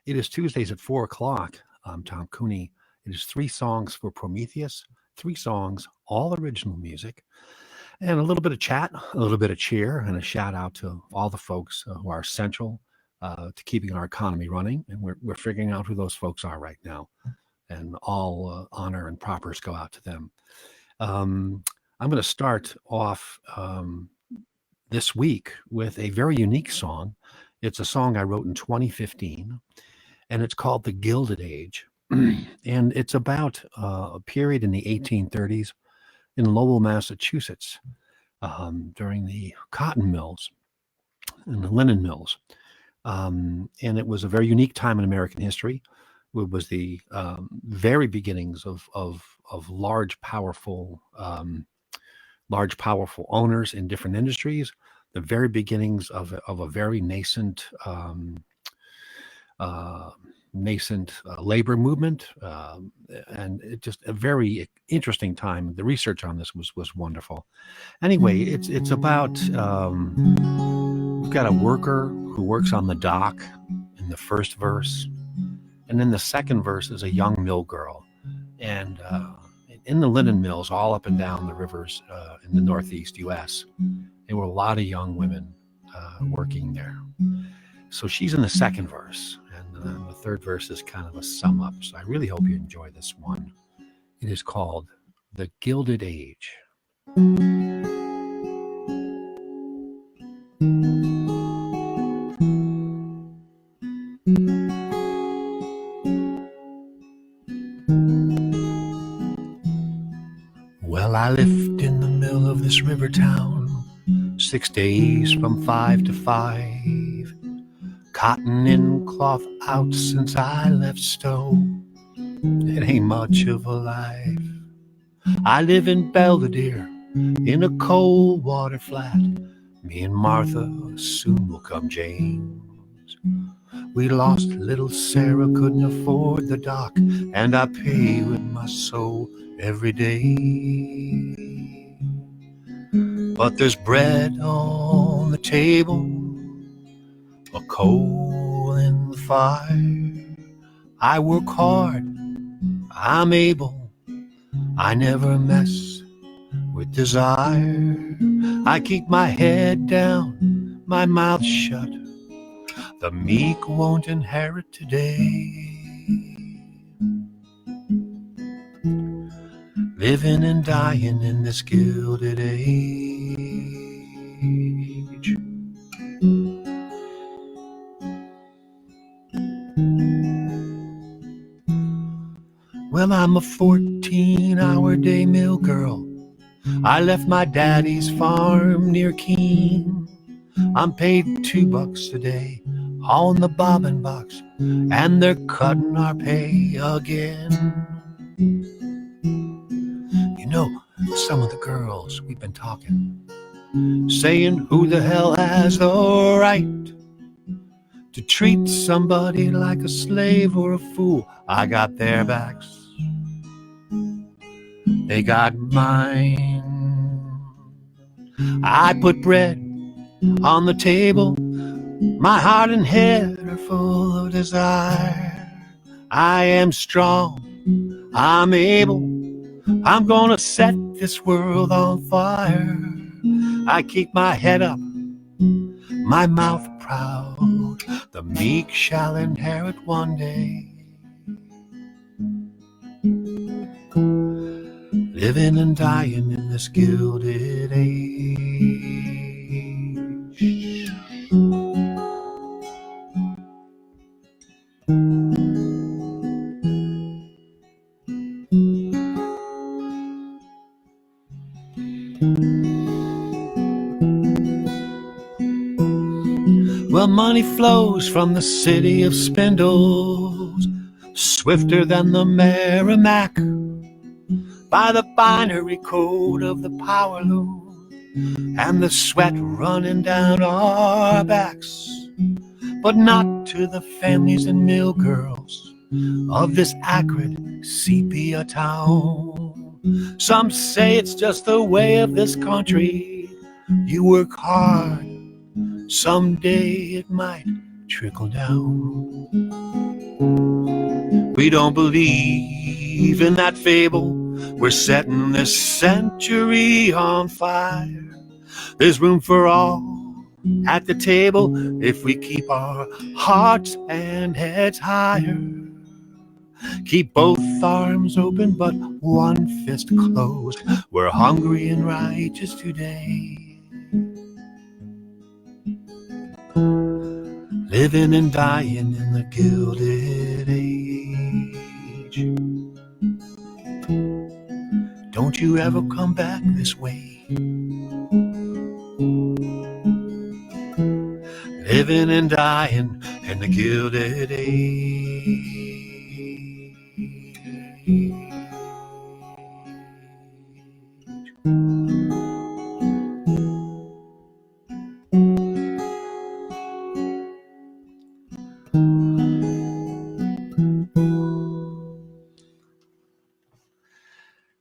It is Tuesdays at 4 o'clock. I'm Tom Cooney. It is 3 songs for Prometheus, 3 songs, all original music, and a little bit of chat, a little bit of cheer, and a shout out to all the folks who are essential to keeping our economy running. And we're figuring out who those folks are right now. And all honor and propers go out to them. I'm going to start off this week with a very unique song. It's a song I wrote in 2015, and it's called The Gilded Age. And it's about a period in the 1830s in Lowell, Massachusetts, during the cotton mills and the linen mills. And it was a very unique time in American history. It was the very beginnings of large, powerful owners in different industries. The very beginnings of a very nascent labor movement, and it just a very interesting time. The research on this was wonderful. Anyway, it's about we've got a worker who works on the dock in the first verse, and then the second verse is a young mill girl, and in the linen mills all up and down the rivers in the Northeast U.S., there were a lot of young women working there. So she's in the second verse, and the third verse is kind of a sum up. So I really hope you enjoy this one. It is called The Gilded Age. Well, I lived in the middle of this river town, 6 days from 5 to 5. Cotton in, cloth out since I left Stowe. It ain't much of a life. I live in Belvedere in a cold water flat. Me and Martha, soon will come James. We lost little Sarah, couldn't afford the dock, and I pay with my soul every day. But there's bread on the table, a coal in the fire. I work hard, I'm able, I never mess with desire. I keep my head down, my mouth shut. The meek won't inherit today. Living and dying in this gilded age. Well, I'm a 14-hour day mill girl. I left my daddy's farm near Keene. I'm paid $2 a day on the bobbin box, and they're cutting our pay again. You know, some of the girls we've been talking, saying who the hell has the right to treat somebody like a slave or a fool. I got their backs, they got mine. I put bread on the table, my heart and head are full of desire. I am strong, I'm able, I'm gonna set this world on fire. I keep my head up, my mouth proud. The meek shall inherit one day. Living and dying in this gilded age. Well, money flows from the city of spindles, swifter than the Merrimack, by the binary code of the power loom, and the sweat running down our backs, but not to the families and mill girls of this acrid sepia town. Some say it's just the way of this country. You work hard, someday it might trickle down. We don't believe in that fable. We're setting this century on fire. There's room for all at the table if we keep our hearts and heads higher. Keep both arms open but one fist closed. We're hungry and righteous today. Living and dying in the Gilded Age. Don't you ever come back this way. Living and dying in the Gilded Age.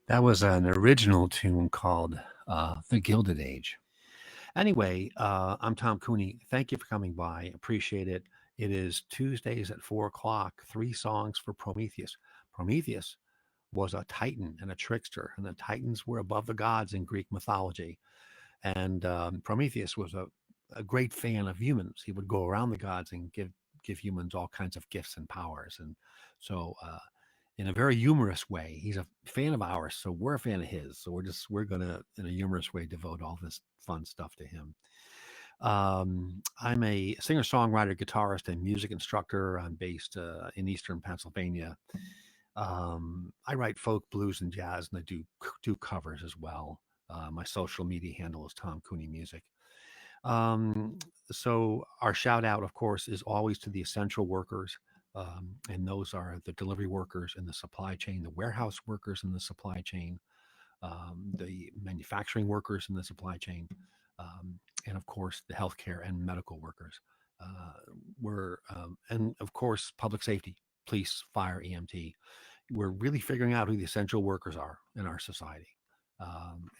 That was an original tune called The Gilded Age. Anyway, I'm Tom Cooney. Thank you for coming by. Appreciate it. It is Tuesdays at 4 o'clock, 3 songs for Prometheus. Prometheus was a titan and a trickster, and the titans were above the gods in Greek mythology. And Prometheus was a great fan of humans. He would go around the gods and give humans all kinds of gifts and powers. And so in a very humorous way, he's a fan of ours, so we're a fan of his. So we're gonna, in a humorous way, devote all this fun stuff to him. I'm a singer-songwriter, guitarist, and music instructor. I'm based in Eastern Pennsylvania. I write folk, blues, and jazz, and I do covers as well. My social media handle is Tom Cooney Music. So our shout out, of course, is always to the essential workers. And those are the delivery workers in the supply chain, the warehouse workers in the supply chain, the manufacturing workers in the supply chain, and of course the healthcare and medical workers. And of course public safety, police, fire, EMT. We're really figuring out who the essential workers are in our society.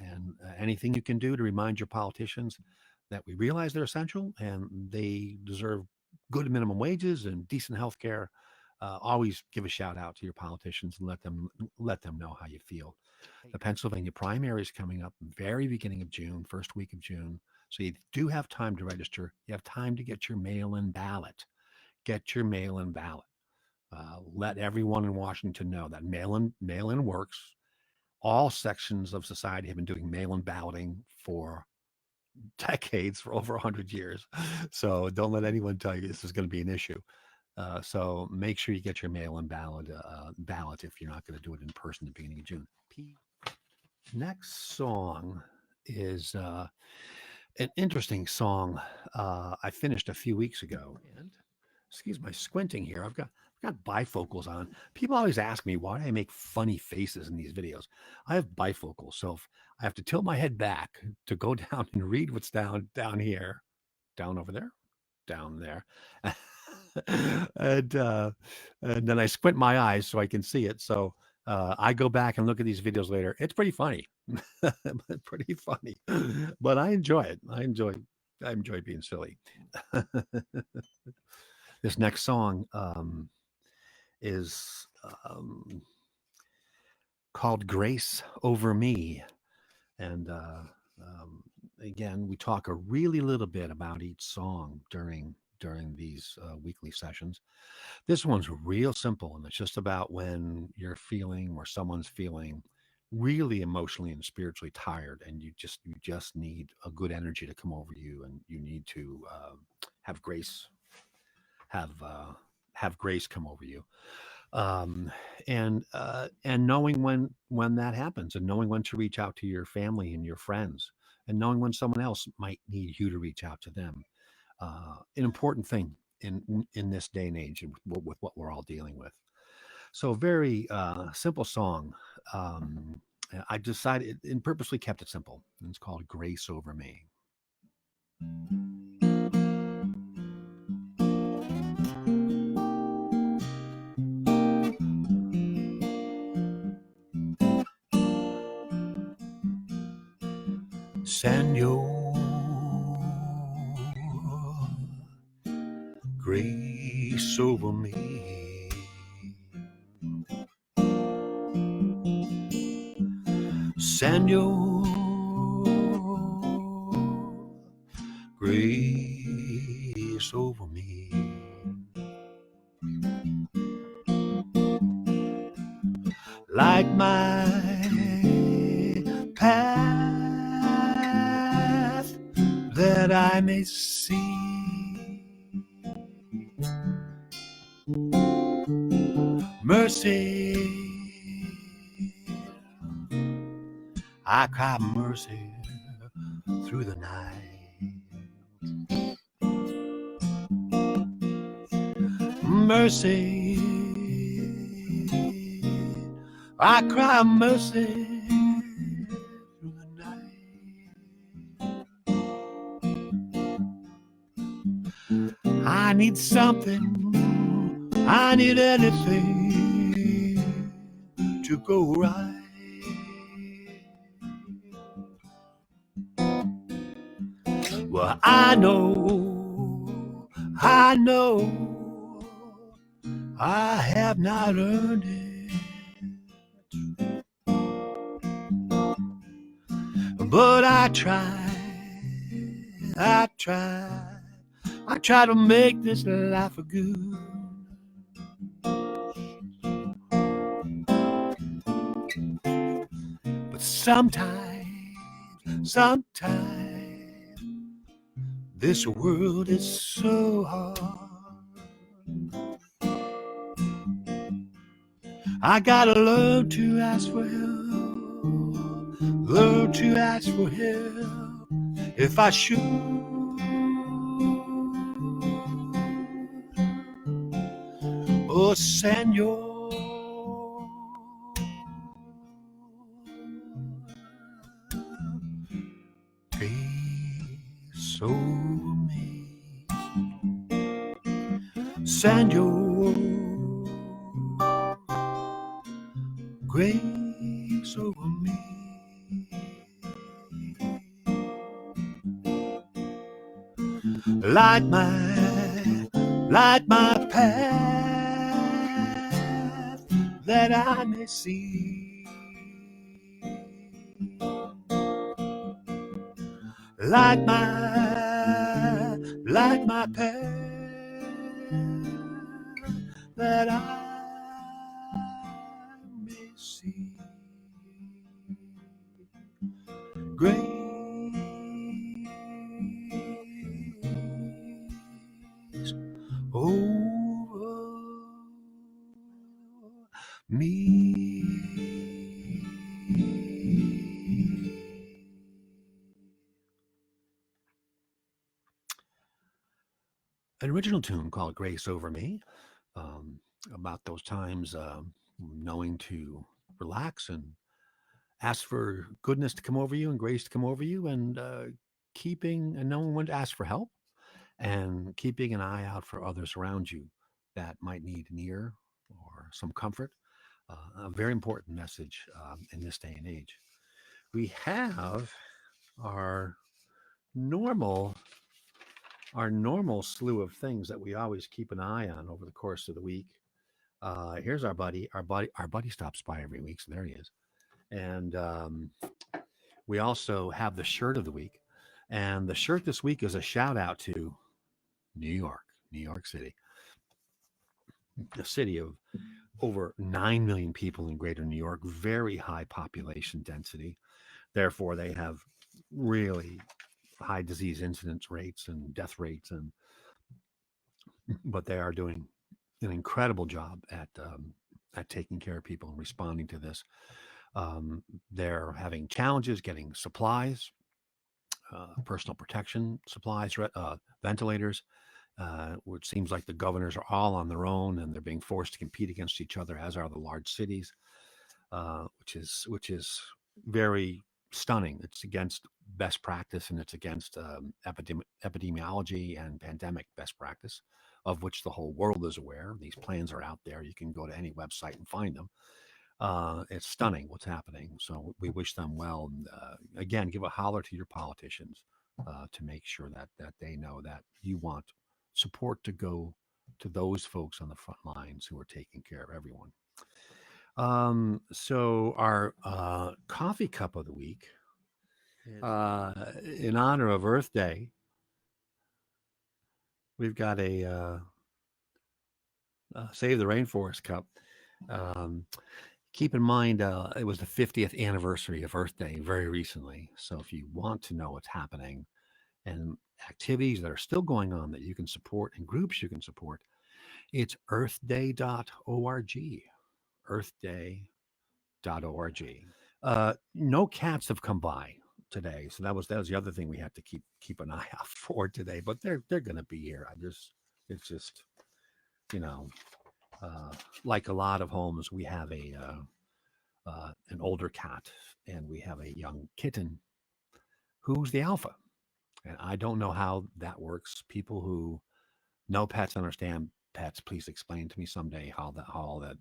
And anything you can do to remind your politicians that we realize they're essential and they deserve good minimum wages and decent health care. Always give a shout out to your politicians and let them know how you feel. The Pennsylvania primary is coming up very beginning of June, first week of June. So you do have time to register. You have time to get your mail-in ballot. Get your mail-in ballot. Let everyone in Washington know that mail-in works. All sections of society have been doing mail-in balloting for decades, for over 100 years. So don't let anyone tell you this is going to be an issue. So make sure you get your mail-in ballot if you're not going to do it in person at the beginning of June. Next song is an interesting song I finished a few weeks ago. And excuse my squinting here. I've got bifocals on. People always ask me why do I make funny faces in these videos. I have bifocals, so if I have to tilt my head back to go down and read what's down here, down over there, down there, and then I squint my eyes so I can see it. So I go back and look at these videos later. It's pretty funny, pretty funny, but I enjoy it. I enjoy being silly. This next song is called Grace Over Me. And again, we talk a really little bit about each song during these weekly sessions. This one's real simple, and it's just about when you're feeling or someone's feeling really emotionally and spiritually tired, and you just need a good energy to come over you, and you need to have grace come over you. And knowing when that happens, and knowing when to reach out to your family and your friends, and knowing when someone else might need you to reach out to them. An important thing in this day and age with what we're all dealing with. So very simple song. I decided and purposely kept it simple. And it's called Grace Over Me. Send your grace over me. Send your grace over me. Light my path that I may see. Mercy, I cry mercy through the night. Mercy, I cry mercy through the night. I need something, I need anything to go right. Well, I know I have not earned it, but I try to make this life a good. But sometimes this world is so hard. I gotta learn to ask for help, learn to ask for help if I should. Oh, Senor, grace over me. Senor, grace over me. Light my path that I may see. Light my path that I may see. Grace over me. An original tune called Grace Over Me, about those times knowing to relax and ask for goodness to come over you and grace to come over you, and keeping and knowing when to ask for help and keeping an eye out for others around you that might need an ear or some comfort. A very important message in this day and age. We have our normal slew of things that we always keep an eye on over the course of the week. Here's our buddy. Our buddy stops by every week, so there he is. And we also have the shirt of the week. And the shirt this week is a shout out to New York City, a city of over 9 million people in greater New York, very high population density. Therefore, they have really high disease incidence rates and death rates, but they are doing an incredible job at taking care of people and responding to this. They're having challenges getting supplies, personal protection supplies, ventilators, which seems like the governors are all on their own and they're being forced to compete against each other, as are the large cities, which is very stunning. It's against best practice, and it's against epidemiology and pandemic best practice, of which the whole world is aware. These plans are out there. You can go to any website and find them. It's stunning what's happening. So we wish them well. And again, give a holler to your politicians to make sure that they know that you want support to go to those folks on the front lines who are taking care of everyone. So our coffee cup of the week, in honor of Earth Day, we've got a Save the Rainforest cup. Um, Keep in mind, it was the 50th anniversary of Earth Day very recently. So if you want to know what's happening and activities that are still going on that you can support and groups you can support, it's earthday.org. Earthday.org. No cats have come by today, so that was the other thing we have to keep an eye out for today. But they're going to be here. It's just you know uh, like a lot of homes, we have an older cat and we have a young kitten who's the alpha. And I don't know how that works. People who know pets, understand pets, please explain to me someday how all that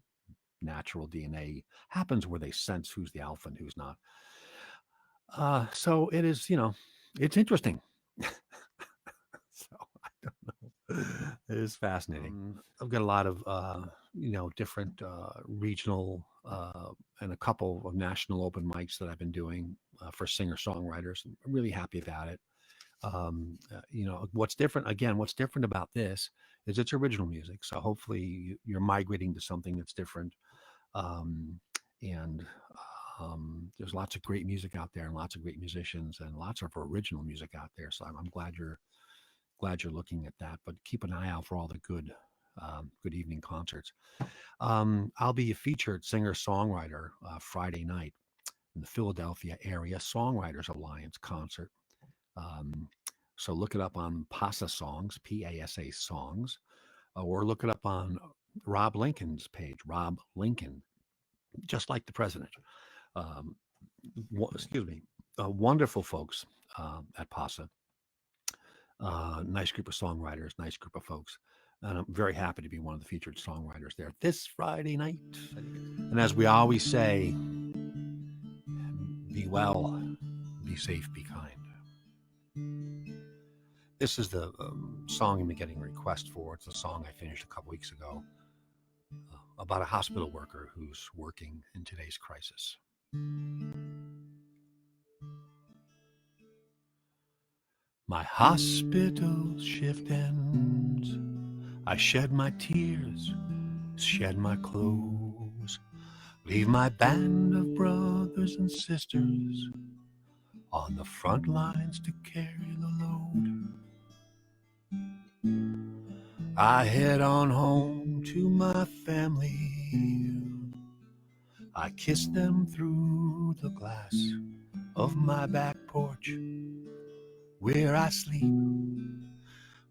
natural DNA happens where they sense who's the alpha and who's not. So it is, it's interesting. So I don't know. It is fascinating. I've got a lot of, different regional and a couple of national open mics that I've been doing for singer-songwriters. I'm really happy about it. What's different about this is it's original music. So hopefully you're migrating to something that's different. Um, and there's lots of great music out there and lots of great musicians and lots of original music out there. So I'm glad you're looking at that, but keep an eye out for all the good evening concerts. I'll be a featured singer-songwriter Friday night in the Philadelphia Area Songwriters Alliance concert. Um, so look it up on PASA Songs, PASA Songs, or look it up on Rob Lincoln's page, Rob Lincoln, just like the president. Um, excuse me, wonderful folks at PASA. Nice group of songwriters, nice group of folks. And I'm very happy to be one of the featured songwriters there this Friday night. And as we always say, be well, be safe, be kind. This is the song I've been getting a request for. It's a song I finished a couple weeks ago about a hospital worker who's working in today's crisis. My hospital shift ends. I shed my tears, shed my clothes, leave my band of brothers and sisters on the front lines to carry the load. I head on home to my family. I kiss them through the glass of my back porch where I sleep.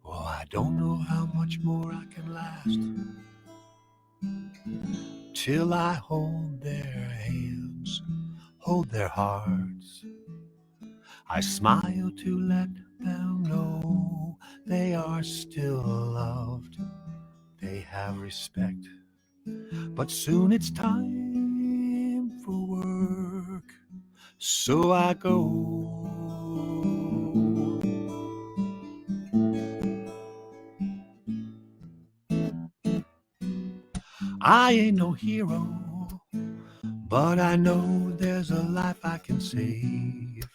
Oh, I don't know how much more I can last till I hold their hands, hold their hearts. I smile to let them know they are still loved. They have respect. But soon it's time for work, so I go. I ain't no hero, but I know there's a life I can save.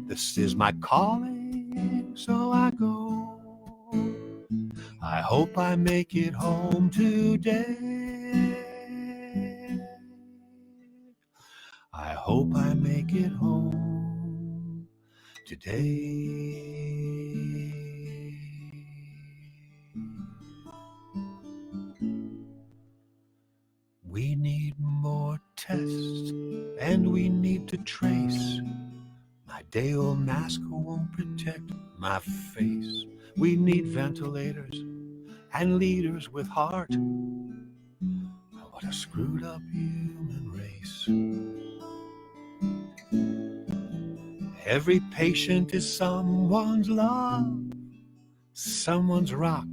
This is my calling, so I go. I hope I make it home today. I hope I make it home today. We need more tests and we need to trace. My day-old mask won't protect my face. We need ventilators and leaders with heart. What a screwed up human race. Every patient is someone's love, someone's rock,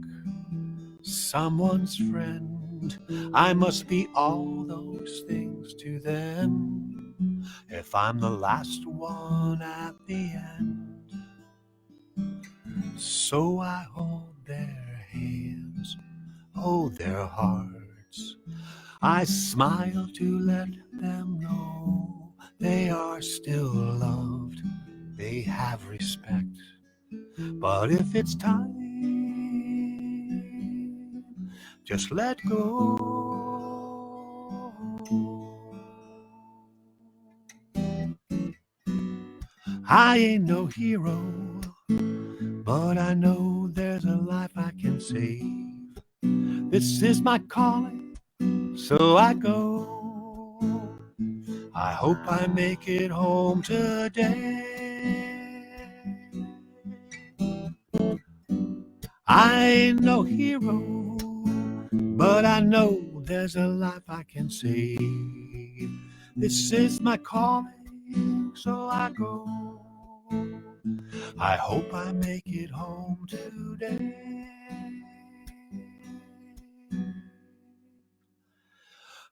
someone's friend. I must be all those things to them if I'm the last one at the end. So I hold their hands, hold their hearts. I smile to let them know they are still loved, they have respect. But if it's time, just let go. I ain't no hero, but I know there's a life I can save. This is my calling, so I go. I hope I make it home today. I ain't no hero, but I know there's a life I can save. This is my calling, so I go. I hope I make it home today.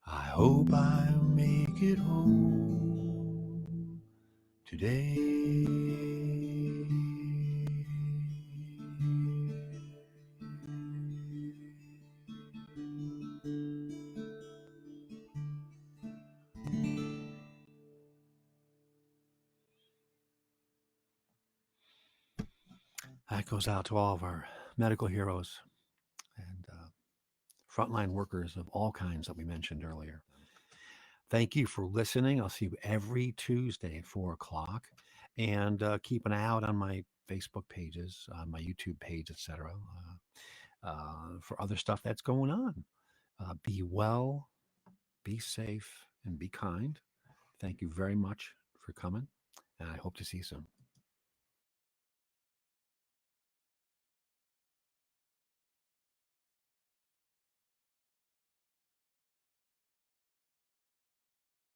I hope I make it home today. That goes out to all of our medical heroes and frontline workers of all kinds that we mentioned earlier. Thank you for listening. I'll see you every Tuesday at 4 o'clock. And keep an eye out on my Facebook pages, my YouTube page, etc., for other stuff that's going on. Be well, be safe, and be kind. Thank you very much for coming, and I hope to see you soon.